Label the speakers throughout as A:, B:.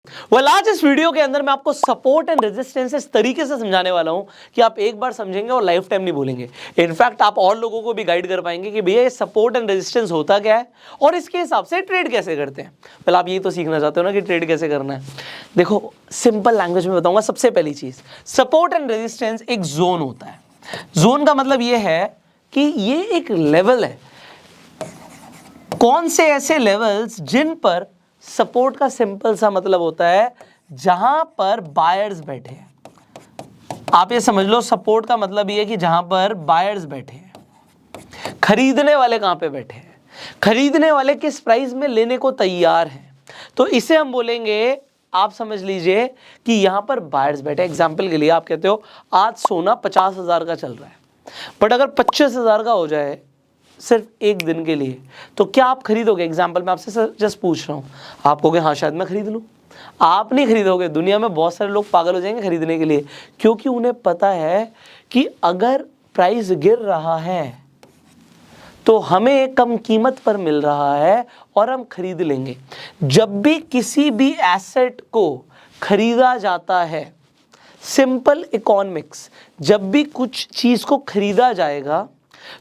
A: आज इस वीडियो के अंदर मैं आपको सपोर्ट एंड रेजिस्टेंस इस तरीके से समझाने वाला हूं कि आप एक बार समझेंगे और लाइफ टाइम नहीं भूलेंगे। इनफैक्ट आप और लोगों को भी गाइड कर पाएंगे कि भैया ये सपोर्ट एंड रेजिस्टेंस होता क्या है और इसके हिसाब से ट्रेड कैसे करते हैं। पहले आप यही तो सीखना चाहते हो ना कि ट्रेड कैसे करना है। देखो सिंपल लैंग्वेज में बताऊंगा। सबसे पहली चीज, सपोर्ट एंड रेजिस्टेंस एक जोन होता है। जोन का मतलब ये है कि ये एक लेवल है। कौन से ऐसे लेवल्स जिन पर सपोर्ट का सिंपल सा मतलब होता है जहां पर बायर्स बैठे हैं। आप ये समझ लो, सपोर्ट का मतलब ये है कि जहां पर बायर्स बैठे हैं। खरीदने वाले कहां पे बैठे हैं, खरीदने वाले किस प्राइस में लेने को तैयार हैं, तो इसे हम बोलेंगे, आप समझ लीजिए कि यहां पर बायर्स बैठे। एग्जाम्पल के लिए आप कहते हो आज सोना 50,000 का चल रहा है, बट अगर 25,000 का हो जाए सिर्फ एक दिन के लिए, तो क्या आप खरीदोगे? एग्जाम्पल मैं आपसे जस्ट पूछ रहा हूँ। आप कहोगे हाँ शायद मैं खरीद लूँ। आप नहीं खरीदोगे। दुनिया में बहुत सारे लोग पागल हो जाएंगे खरीदने के लिए, क्योंकि उन्हें पता है कि अगर प्राइस गिर रहा है तो हमें कम कीमत पर मिल रहा है और हम खरीद लेंगे। जब भी किसी भी एसेट को खरीदा जाता है, सिंपल इकोनॉमिक्स, जब भी कुछ चीज़ को खरीदा जाएगा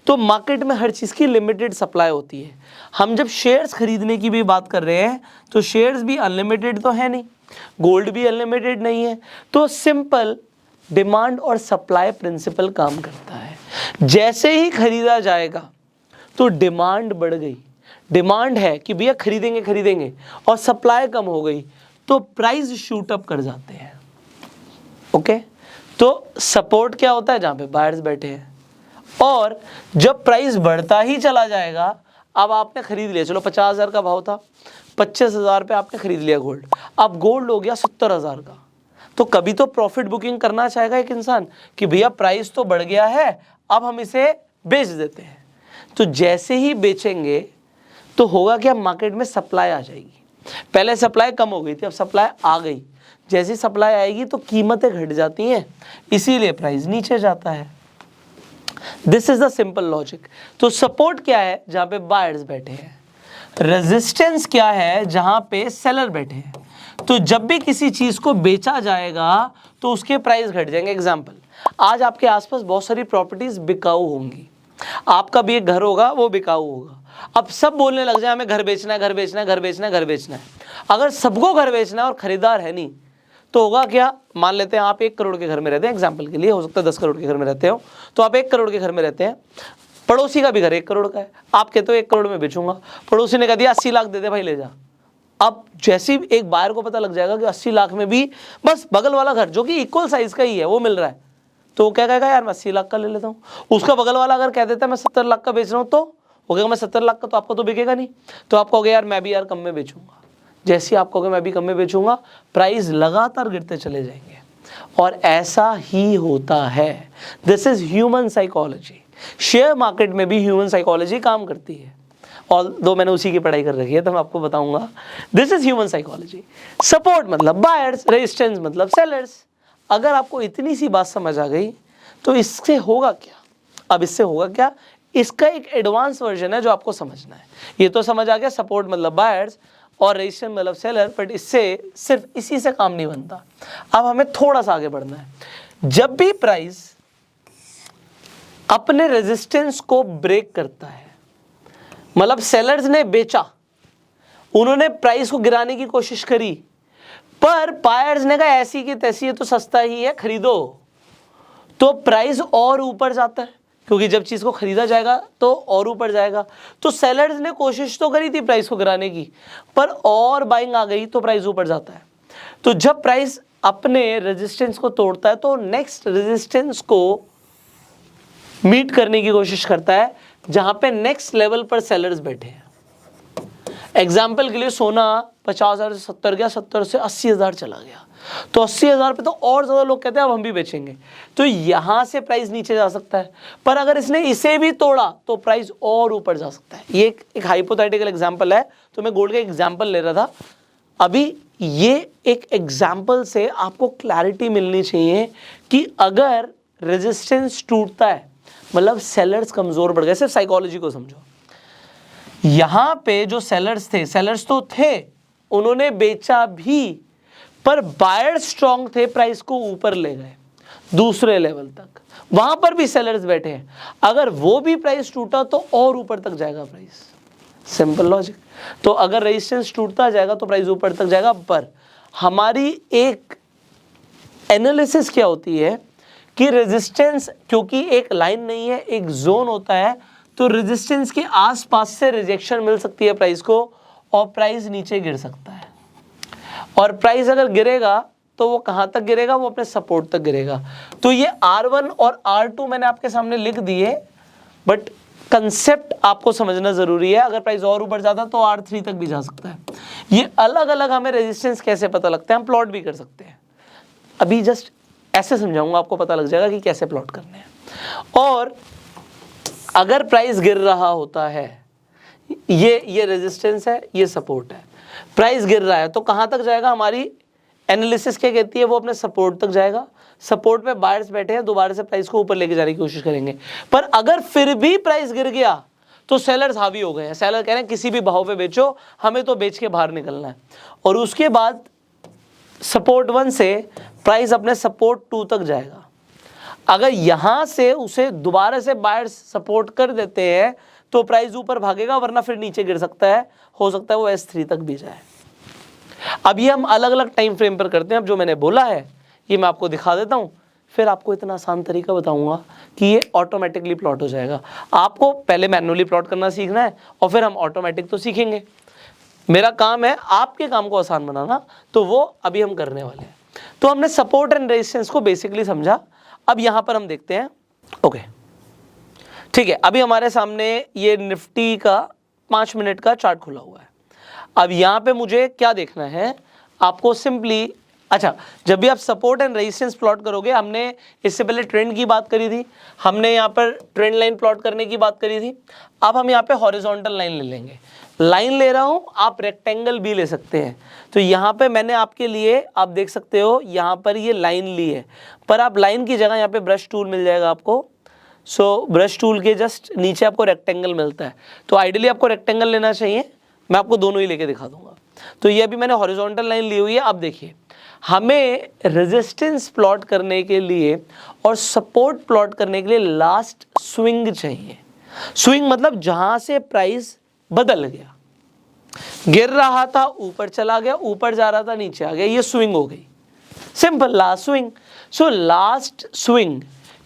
A: तो मार्केट में हर चीज़ की लिमिटेड सप्लाई होती है। हम जब शेयर्स खरीदने की भी बात कर रहे हैं तो शेयर्स भी अनलिमिटेड तो है नहीं, गोल्ड भी अनलिमिटेड नहीं है। तो सिंपल डिमांड और सप्लाई प्रिंसिपल काम करता है। जैसे ही खरीदा जाएगा तो डिमांड बढ़ गई, डिमांड है कि भैया खरीदेंगे खरीदेंगे, और सप्लाई कम हो गई तो प्राइस शूट अप कर जाते हैं। ओके, तो सपोर्ट क्या होता है? जहां पे बायर्स बैठे हैं। और जब प्राइस बढ़ता ही चला जाएगा, अब आपने खरीद लिया, चलो 50,000 का भाव था, 25,000 पे आपने खरीद लिया गोल्ड, अब गोल्ड हो गया 70,000 का, तो कभी तो प्रॉफिट बुकिंग करना चाहेगा एक इंसान कि भैया प्राइस तो बढ़ गया है, अब हम इसे बेच देते हैं। तो जैसे ही बेचेंगे तो होगा क्या, मार्केट में सप्लाई आ जाएगी। पहले सप्लाई कम हो गई थी, अब सप्लाई आ गई। जैसी सप्लाई आएगी तो कीमतें घट जाती हैं, इसीलिए प्राइस नीचे जाता है। This is the simple logic. तो सपोर्ट क्या है? जहां पे बायर्स बैठे हैं। रेजिस्टेंस क्या है? जहां पे सेलर बैठे हैं। तो जब भी किसी चीज को बेचा जाएगा तो उसके प्राइस घट जाएंगे। एग्जांपल, आज आपके आसपास बहुत सारी प्रॉपर्टीज बिकाऊ होंगी, आपका भी एक घर होगा वो बिकाऊ होगा। अब सब बोलने लग जाए हमें घर बेचना है, घर बेचना है, घर बेचना है, घर बेचना है। अगर सबको घर बेचना है और खरीदार है नहीं, तो होगा क्या? मान लेते हैं आप 1 करोड़ के घर में रहते हैं, एग्जाम्पल के लिए, हो सकता है 10 करोड़ के घर में रहते हो, तो आप 1 करोड़ के घर में रहते हैं, पड़ोसी का भी घर 1 करोड़ का है, आप कहते हो 1 करोड़ में बेचूंगा, पड़ोसी ने कह दिया 80 लाख दे दे भाई ले जा। अब जैसे ही एक बायर को पता लग जाएगा कि 80 लाख में भी बस बगल वाला घर जो कि इक्वल साइज का ही है वो मिल रहा है, तो वो क्या कहेगा, यार मैं 80 लाख का ले लेता हूँ। उसका बगल वाला अगर कह देता है मैं 70 लाख का बेच रहा हूँ, तो वो कहेगा मैं 70 लाख का, तो आपका तो बिकेगा नहीं, तो आप कहोगे यार मैं भी यार कम में बेचूंगा। जैसे आप कहोगे मैं भी कम में बेचूंगा, प्राइस लगातार गिरते चले जाएंगे, और ऐसा ही होता है। This is human psychology. Share market में भी ह्यूमन साइकोलॉजी काम करती है, और दो मैंने उसी की पढ़ाई कर रखी है तो मैं आपको बताऊंगा। This is human psychology. Support मतलब बायर्स, रेजिस्टेंस मतलब सेलर्स। अगर आपको इतनी सी बात समझ आ गई तो इससे होगा क्या? अब इससे होगा क्या, इसका एक एडवांस वर्जन है जो आपको समझना है। ये तो समझ आ गया, सपोर्ट मतलब बायर्स और रेजिस्टेंस मतलब सेलर, बट इससे सिर्फ इसी से काम नहीं बनता। अब हमें थोड़ा सा आगे बढ़ना है। जब भी प्राइस अपने रेजिस्टेंस को ब्रेक करता है, मतलब सेलर्स ने बेचा, उन्होंने प्राइस को गिराने की कोशिश करी, पर बायर्स ने कहा ऐसी की तैसी है तो सस्ता ही है खरीदो, तो प्राइस और ऊपर जाता है, क्योंकि जब चीज को खरीदा जाएगा तो और ऊपर जाएगा। तो सेलर्स ने कोशिश तो करी थी प्राइस को गिराने की, पर और बाइंग आ गई तो प्राइस ऊपर जाता है। तो जब प्राइस अपने रेजिस्टेंस को तोड़ता है तो नेक्स्ट रेजिस्टेंस को मीट करने की कोशिश करता है जहां पे नेक्स्ट लेवल पर सेलर्स बैठे हैं। एग्जाम्पल के लिए सोना 50,000 से 70 गया, 70 से 80,000 चला गया, तो 80,000 पे तो और ज्यादा लोग कहते हैं अब हम भी बेचेंगे, तो यहां से प्राइस नीचे जा सकता है। पर अगर इसने इसे भी तोड़ा तो प्राइस और ऊपर जा सकता है। ये एक हाइपोथेटिकल एग्जाम्पल है, तो मैं गोल्ड का एग्जाम्पल ले रहा था अभी। ये एक एग्जाम्पल से आपको क्लैरिटी मिलनी चाहिए कि अगर रेजिस्टेंस टूटता है मतलब सेलर्स कमजोर पड़ गए। सिर्फ साइकोलॉजी को समझो। यहां पे जो सेलर्स थे, सेलर्स तो थे, उन्होंने बेचा भी, पर बायर स्ट्रांग थे, प्राइस को ऊपर ले गए दूसरे लेवल तक, वहां पर भी सेलर्स बैठे हैं, अगर वो भी प्राइस टूटा तो और ऊपर तक जाएगा प्राइस, सिंपल लॉजिक। तो अगर रेजिस्टेंस टूटता जाएगा तो प्राइस ऊपर तक जाएगा। पर हमारी एक एनालिसिस क्या होती है कि रेजिस्टेंस, क्योंकि एक लाइन नहीं है, एक जोन होता है, तो रेजिस्टेंस के आसपास से रिजेक्शन मिल सकती है प्राइस को और प्राइस नीचे गिर सकता है। और प्राइस अगर गिरेगा तो वो कहां तक गिरेगा, वो अपने सपोर्ट तक गिरेगा। तो ये R1 और R2 मैंने आपके सामने लिख दिए, बट कंसेप्ट आपको समझना जरूरी है। अगर प्राइस और ऊपर जाता तो R3 तक भी जा सकता है। ये अलग अलग हमें रेजिस्टेंस कैसे पता लगता है, हम प्लॉट भी कर सकते हैं। अभी जस्ट ऐसे समझाऊंगा, आपको पता लग जाएगा कि कैसे प्लॉट करने हैं। और अगर प्राइस गिर रहा होता है, ये रेजिस्टेंस है, ये सपोर्ट है, प्राइस गिर रहा है तो कहां तक जाएगा, हमारी एनालिसिस क्या कहती है, वो अपने सपोर्ट तक जाएगा। सपोर्ट पे बायर्स बैठे हैं, दोबारा से प्राइस को ऊपर लेके जाने की कोशिश करेंगे। पर अगर फिर भी प्राइस गिर गया तो सेलर्स हावी हो गए हैं, सेलर कह रहे हैं किसी भी भाव पे बेचो, हमें तो बेच के बाहर निकलना है। और उसके बाद सपोर्ट 1 से प्राइस अपने सपोर्ट 2 तक जाएगा। अगर यहां से उसे दोबारा से बायर्स सपोर्ट कर देते हैं तो प्राइस ऊपर भागेगा, वरना फिर नीचे गिर सकता है, हो सकता है वो S3 तक भी जाए। अब ये हम अलग अलग टाइम फ्रेम पर करते हैं। अब जो मैंने बोला है ये मैं आपको दिखा देता हूं, फिर आपको इतना आसान तरीका बताऊंगा कि ये ऑटोमेटिकली प्लॉट हो जाएगा। आपको पहले मैन्युअली प्लॉट करना सीखना है और फिर हम ऑटोमेटिक तो सीखेंगे। मेरा काम है आपके काम को आसान बनाना, तो वो अभी हम करने वाले हैं। तो हमने सपोर्ट एंड रेजिस्टेंस को बेसिकली समझा। अब यहां पर हम देखते हैं, ओके ठीक है, अभी हमारे सामने ये निफ्टी का 5 मिनट का चार्ट खुला हुआ है। अब यहां पे मुझे क्या देखना है, आपको सिंपली, अच्छा जब भी आप सपोर्ट एंड रेजिस्टेंस प्लॉट करोगे, हमने इससे पहले ट्रेंड की बात करी थी, हमने यहाँ पर ट्रेंड लाइन प्लॉट करने की बात करी थी। अब हम यहाँ पे हॉरिजॉन्टल लाइन ले लेंगे। लाइन ले रहा हूँ, आप रेक्टेंगल भी ले सकते हैं। तो यहाँ पे मैंने आपके लिए, आप देख सकते हो यहाँ पर ये लाइन ली है, पर आप लाइन की जगह यहाँ पे ब्रश टूल मिल जाएगा आपको। सो ब्रश टूल के जस्ट नीचे आपको रेक्टेंगल मिलता है। तो आइडियली आपको रेक्टेंगल लेना चाहिए, मैं आपको दोनों ही लेके दिखा दूंगा। तो ये अभी मैंने हॉरिजॉन्टल लाइन ली हुई है। अब देखिए, हमें रेजिस्टेंस प्लॉट करने के लिए और सपोर्ट प्लॉट करने के लिए लास्ट स्विंग चाहिए। स्विंग मतलब जहां से प्राइस बदल गया, गिर रहा था ऊपर चला गया, ऊपर जा रहा था नीचे आ गया, ये स्विंग हो गई, simple last swing. So last swing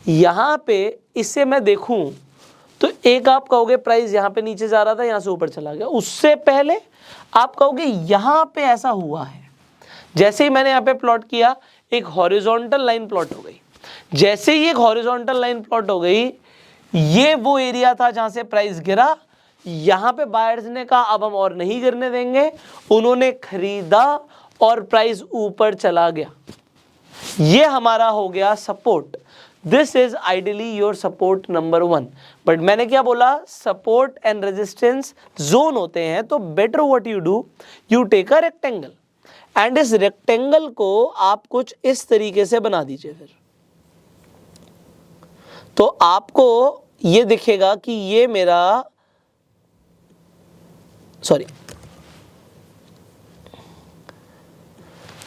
A: यहां पे, इससे मैं देखूं तो एक आप कहोगे प्राइस यहां पे नीचे जा रहा था, यहां से ऊपर चला गया। उससे पहले आप कहोगे यहां पे ऐसा हुआ है। जैसे ही मैंने यहाँ पे प्लॉट किया, एक हॉरिजॉन्टल लाइन प्लॉट हो गई। जैसे ही एक हॉरिजॉन्टल लाइन प्लॉट हो गई, ये वो एरिया था जहां से प्राइस गिरा। यहां पे बायर्स ने कहा अब हम और नहीं गिरने देंगे, उन्होंने खरीदा और प्राइस ऊपर चला गया। ये हमारा हो गया support. This is ideally your support number 1। But मैंने क्या बोला, सपोर्ट एंड रेजिस्टेंस जोन होते हैं, तो better what you do, you take a rectangle and इस रेक्टेंगल को आप कुछ इस तरीके से बना दीजिए। फिर तो आपको ये दिखेगा कि ये मेरा, सॉरी,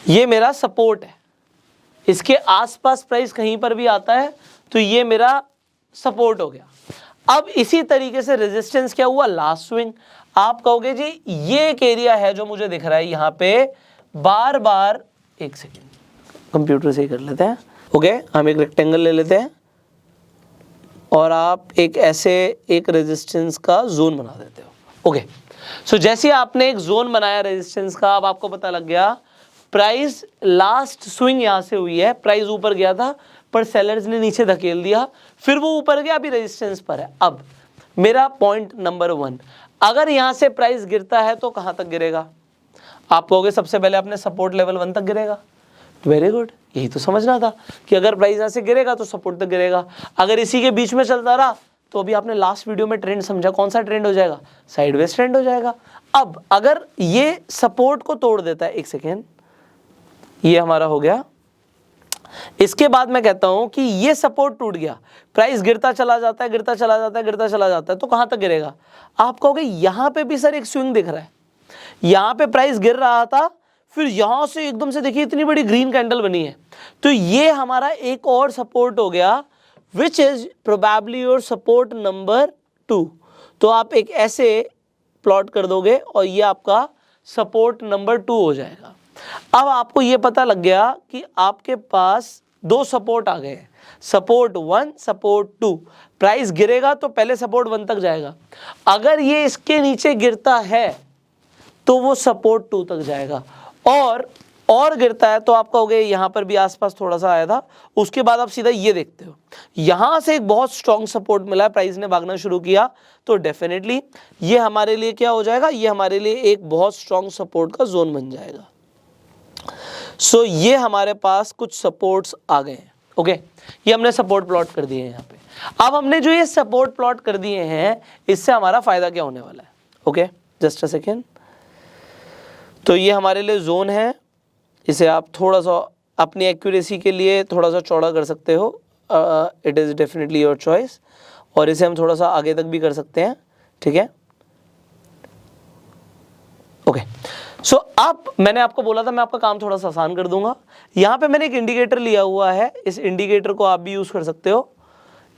A: ये मेरा सपोर्ट है। इसके आसपास प्राइस कहीं पर भी आता है तो ये मेरा सपोर्ट हो गया। अब इसी तरीके से रेजिस्टेंस क्या हुआ, लास्ट स्विंग। आप कहोगे जी ये एक एरिया है जो मुझे दिख रहा है यहां पे, बार बार, एक सेकेंड कंप्यूटर से ही कर लेते हैं। ओके, हम एक रेक्टेंगल ले लेते हैं और आप एक ऐसे एक रेजिस्टेंस का जोन बना देते हो। ओके, सो जैसे आपने एक जोन बनाया रेजिस्टेंस का, अब आपको पता लग गया प्राइस लास्ट स्विंग यहां से हुई है, प्राइस ऊपर गया था पर सेलर्स ने नीचे धकेल दिया, फिर वो ऊपर गया, अभी रेजिस्टेंस पर है। अब मेरा पॉइंट नंबर 1, अगर यहां से प्राइस गिरता है तो कहां तक गिरेगा, आप कहोगे सबसे पहले अपने सपोर्ट लेवल 1 तक गिरेगा। वेरी गुड, यही तो समझना था कि अगर प्राइस यहां से गिरेगा तो सपोर्ट तक गिरेगा। अगर इसी के बीच में चलता रहा तो अभी आपने लास्ट वीडियो में ट्रेंड समझा, कौन सा ट्रेंड हो जाएगा, साइडवेज ट्रेंड हो जाएगा। अब अगर ये सपोर्ट को तोड़ देता है, एक सेकेंड, ये हमारा हो गया। इसके बाद मैं कहता हूं कि ये सपोर्ट टूट गया, प्राइस गिरता चला जाता है, गिरता चला जाता है, गिरता चला जाता है, तो कहां तक गिरेगा। आप कहोगे यहां पे भी सर एक स्विंग दिख रहा है, यहां पे प्राइस गिर रहा था, फिर यहाँ से एकदम से देखिए इतनी बड़ी ग्रीन कैंडल बनी है, तो ये हमारा एक और सपोर्ट हो गया, which is probably your support number 2। तो आप एक ऐसे प्लॉट कर दोगे और ये आपका सपोर्ट नंबर 2 हो जाएगा। अब आपको ये पता लग गया कि आपके पास दो सपोर्ट आ गए हैं, सपोर्ट 1, सपोर्ट 2। प्राइस गिरेगा तो पहले सपोर्ट 1 तक जाएगा, अगर ये इसके नीचे गिरता है तो वो सपोर्ट 2 तक जाएगा, और गिरता है तो आप कहोगे यहाँ पर भी आसपास थोड़ा सा आया था, उसके बाद आप सीधा ये देखते हो यहाँ से एक बहुत स्ट्रॉन्ग सपोर्ट मिला है, प्राइस ने भागना शुरू किया, तो डेफिनेटली ये हमारे लिए क्या हो जाएगा, ये हमारे लिए एक बहुत स्ट्रॉन्ग सपोर्ट का जोन बन जाएगा। सो ये हमारे पास कुछ सपोर्ट्स आ गए हैं। ओके, ये हमने सपोर्ट प्लॉट कर दिए हैं यहाँ पे। अब हमने जो ये सपोर्ट प्लॉट कर दिए हैं, इससे हमारा फायदा क्या होने वाला है। Okay, just a second. तो ये हमारे लिए जोन है, इसे आप थोड़ा सा अपनी एक्यूरेसी के लिए थोड़ा सा चौड़ा कर सकते हो, it is definitely your choice, और इसे हम थोड़ा सा आगे तक भी कर सकते हैं, ठीक है। ओके, सो अब मैंने आपको बोला था मैं आपका काम थोड़ा सा आसान कर दूंगा। यहाँ पे मैंने एक इंडिकेटर लिया हुआ है, इस इंडिकेटर को आप भी यूज़ कर सकते हो।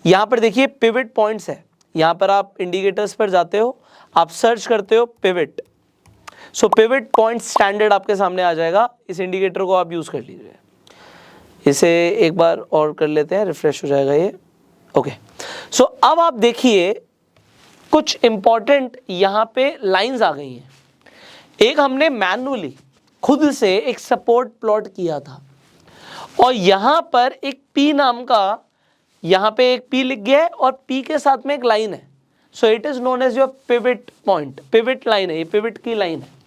A: यहाँ पर देखिए पिवट पॉइंट्स है, यहाँ पर आप इंडिकेटर्स पर जाते हो, आप सर्च करते हो पिवट, सो पिवट पॉइंट स्टैंडर्ड आपके सामने आ जाएगा, इस इंडिकेटर को आप यूज़ कर लीजिए। इसे एक बार और कर लेते हैं, रिफ्रेश हो जाएगा ये। ओके, सो अब आप देखिए कुछ इंपॉर्टेंट यहाँ पे लाइंस आ गई हैं। एक हमने मैन्युअली खुद से एक सपोर्ट प्लॉट किया था, और यहाँ पर एक P नाम का, यहाँ पे एक P लिख गया है और P के साथ में एक लाइन है, so it is known as your pivot point, pivot line है, ये पिवट की लाइन है।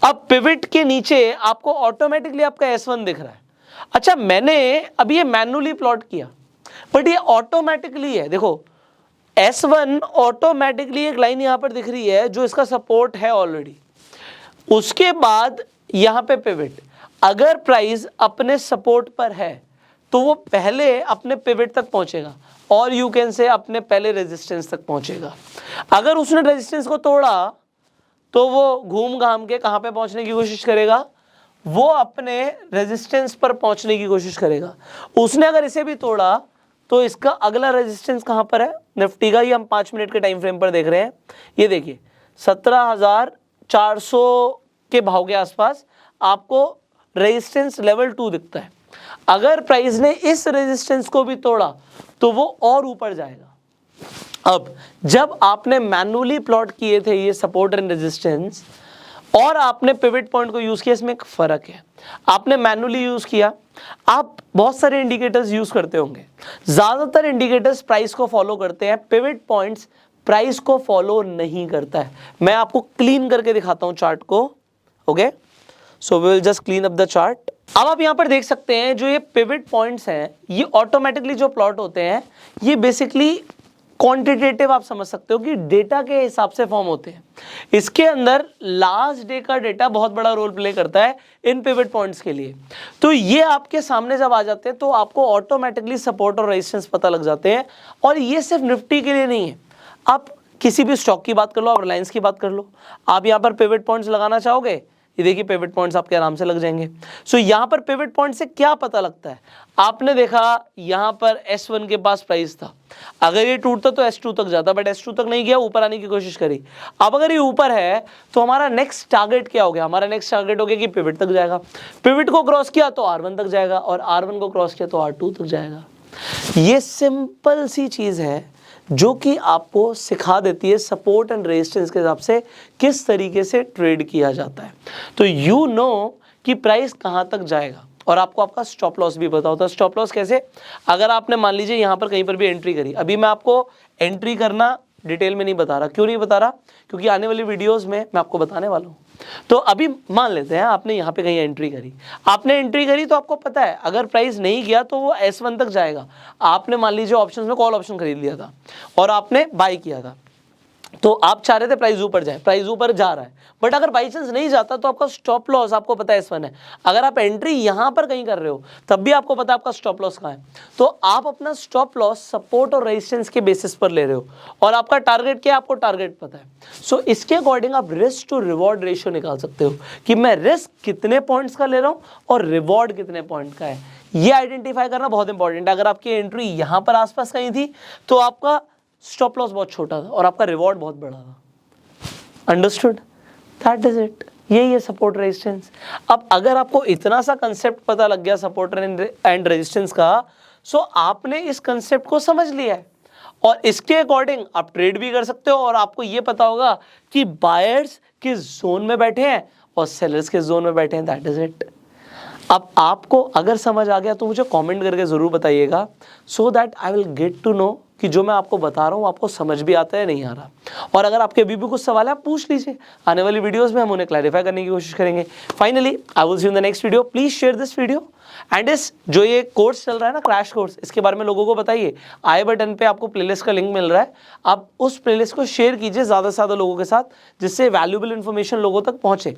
A: अब पिवट के नीचे आपको ऑटोमेटिकली आपका S1 दिख रहा है। अच्छा, मैंने अभी ये मैन्युअली प्लॉट किया, बट ये ऑटोमेटिकली है, देखो S1 ऑटोमेटिकली एक लाइन यहाँ पर दिख रही है जो इसका सपोर्ट है ऑलरेडी। उसके बाद यहाँ पे पिवट, अगर प्राइस अपने सपोर्ट पर है तो वो पहले अपने पिवट तक पहुंचेगा, और यू कैन से अपने पहले रेजिस्टेंस तक पहुंचेगा। अगर उसने रेजिस्टेंस को तोड़ा तो वो घूम घाम के कहाँ पे पहुंचने की कोशिश करेगा, वो अपने रेजिस्टेंस पर पहुंचने की कोशिश करेगा। उसने अगर इसे भी तोड़ा तो इसका अगला रेजिस्टेंस कहाँ पर है निफ्टी का, ये हम 5 मिनट के टाइम फ्रेम पर देख रहे हैं। ये देखिए 17,400 के भाव के आसपास आपको रेजिस्टेंस लेवल 2 दिखता है। अगर प्राइस ने इस रेजिस्टेंस को भी तोड़ा तो वो और ऊपर जाएगा। अब जब आपने मैन्युअली प्लॉट किए थे ये सपोर्ट एंड रेजिस्टेंस, और आपने पिवट पॉइंट को यूज किया, इसमें एक फर्क है। आपने मैन्युअली यूज किया, आप बहुत सारे इंडिकेटर्स यूज करते होंगे, ज्यादातर इंडिकेटर्स प्राइस को फॉलो करते हैं, पिवट पॉइंट्स प्राइस को फॉलो नहीं करता है। मैं आपको क्लीन करके दिखाता हूं चार्ट को। Okay, so we will just clean up the chart. अब आप यहां पर देख सकते हैं जो ये पिवट पॉइंट्स हैं, ये ऑटोमेटिकली जो प्लॉट होते हैं, ये बेसिकली क्वांटिटेटिव आप समझ सकते हो कि डेटा के हिसाब से फॉर्म होते हैं। इसके अंदर लास्ट डे का डेटा बहुत बड़ा रोल प्ले करता है इन पिवट पॉइंट्स के लिए। तो ये आपके सामने जब आ जाते हैं तो आपको ऑटोमेटिकली सपोर्ट और रेजिस्टेंस पता लग जाते हैं। और ये सिर्फ निफ्टी के लिए नहीं है, आप किसी भी स्टॉक की बात कर लो, आप रिलायंस की बात कर लो, आप यहाँ पर पिवट पॉइंट्स लगाना चाहोगे, ये देखिए पिवट पॉइंट्स आपके आराम से लग जाएंगे। सो यहाँ पर पिवट पॉइंट से क्या पता लगता है, आपने देखा यहाँ पर S1 के पास प्राइस था, अगर ये टूटता तो S2 तक जाता, बट S2 तक नहीं गया, ऊपर आने की कोशिश करी। अब अगर ये ऊपर है तो हमारा नेक्स्ट टारगेट क्या हो गया, हमारा नेक्स्ट टारगेट हो गया कि पिवट तक जाएगा। पिवट को क्रॉस किया तो R1 तक जाएगा, और R1 को क्रॉस किया तो R2 तक जाएगा। ये सिंपल सी चीज है जो कि आपको सिखा देती है सपोर्ट एंड रेजिस्टेंस के हिसाब से किस तरीके से ट्रेड किया जाता है। तो यू नो कि प्राइस कहां तक जाएगा, और आपको आपका स्टॉप लॉस भी पता होता है। स्टॉप लॉस कैसे, अगर आपने मान लीजिए यहां पर कहीं पर भी एंट्री करी, अभी मैं आपको एंट्री करना डिटेल में नहीं बता रहा, क्यों नहीं बता रहा, क्योंकि आने वाली वीडियोस में मैं आपको बताने वाला हूँ। तो अभी मान लेते हैं आपने यहाँ पे कहीं एंट्री करी, आपने एंट्री करी तो आपको पता है अगर प्राइस नहीं गया तो वो S1 तक जाएगा। आपने मान लीजिए ऑप्शंस में कॉल ऑप्शन खरीद लिया था और आपने बाय किया था, तो आप चाह रहे थे प्राइस ऊपर जाए, प्राइस ऊपर जा रहा है, बट अगर बाई चांस नहीं जाता तो आपका स्टॉप लॉस आपको पता है S1 है। अगर आप एंट्री यहां पर कहीं कर रहे हो तब भी आपको पता है आपका स्टॉप लॉस कहां है। तो आप अपना स्टॉप लॉस सपोर्ट और रेजिस्टेंस के बेसिस पर ले रहे हो और आपका टारगेट क्या है, आपको टारगेट पता है। सो इसके अकॉर्डिंग आप रिस्क टू रिवॉर्ड रेशियो निकाल सकते हो कि मैं रिस्क कितने पॉइंट्स का ले रहा हूं और रिवॉर्ड कितने पॉइंट का है। ये आइडेंटिफाई करना बहुत इंपॉर्टेंट है। अगर आपकी एंट्री यहां पर आसपास कहीं थी तो आपका स्टॉप लॉस बहुत छोटा था और आपका रिवॉर्ड बहुत बड़ा था। अंडरस्टूड? That is it. यही है सपोर्ट रेजिस्टेंस। अब अगर आपको इतना सा कंसेप्ट पता लग गया सपोर्ट एंड रेजिस्टेंस का, सो आपने इस कंसेप्ट को समझ लिया है और इसके अकॉर्डिंग आप ट्रेड भी कर सकते हो और आपको ये पता होगा कि बायर्स किस जोन में बैठे हैं और सेलर्स किस जोन में बैठे हैं। That is it. अब आपको अगर समझ आ गया तो मुझे कमेंट करके ज़रूर बताइएगा, so that I will get to know कि जो मैं आपको बता रहा हूँ आपको समझ भी आता है नहीं आ रहा। और अगर आपके अभी भी कुछ सवाल है आप पूछ लीजिए, आने वाली वीडियोस में हम उन्हें क्लैरिफाई करने की कोशिश करेंगे। Finally I will see you in the next video. Please share this video and इस जो ये कोर्स चल रहा है ना, क्रैश कोर्स, इसके बारे में लोगों को बताइए। आई बटन पे आपको प्लेलिस्ट का लिंक मिल रहा है, आप उस प्लेलिस्ट को शेयर कीजिए ज़्यादा से ज़्यादा लोगों के साथ, जिससे वैल्यूएबल इन्फॉर्मेशन लोगों तक पहुंचे।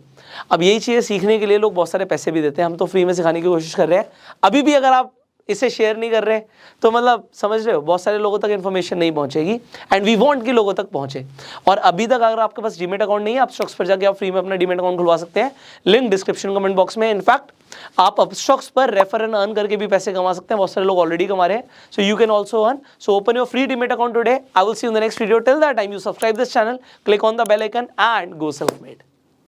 A: अब यही चीज़ें सीखने के लिए लोग बहुत सारे पैसे भी देते हैं, हम तो फ्री में सिखाने की कोशिश कर रहे हैं। अभी भी अगर आप इसे शेयर नहीं कर रहे तो मतलब समझ रहे हो बहुत सारे लोगों तक इन्फॉर्मेशन नहीं पहुंचेगी एंड वी वांट कि लोगों तक पहुंचे। और अभी तक अगर आपके पास डीमेट अकाउंट नहीं है, आप स्टॉक्स पर जाके आप फ्री में अपना डीमेट अकाउंट खुलवा सकते हैं, लिंक डिस्क्रिप्शन कमेंट बॉक्स में। इनफैक्ट आप अपस्टॉक्स पर रेफर एंड अर्न करके भी पैसे कमा सकते हैं, बहुत सारे लोग ऑलरेडी कमा रहे हैं। So you can also earn. So open your free demat account today. I will see you in the next video. Till that time you subscribe this channel, click on the bell icon and go self made.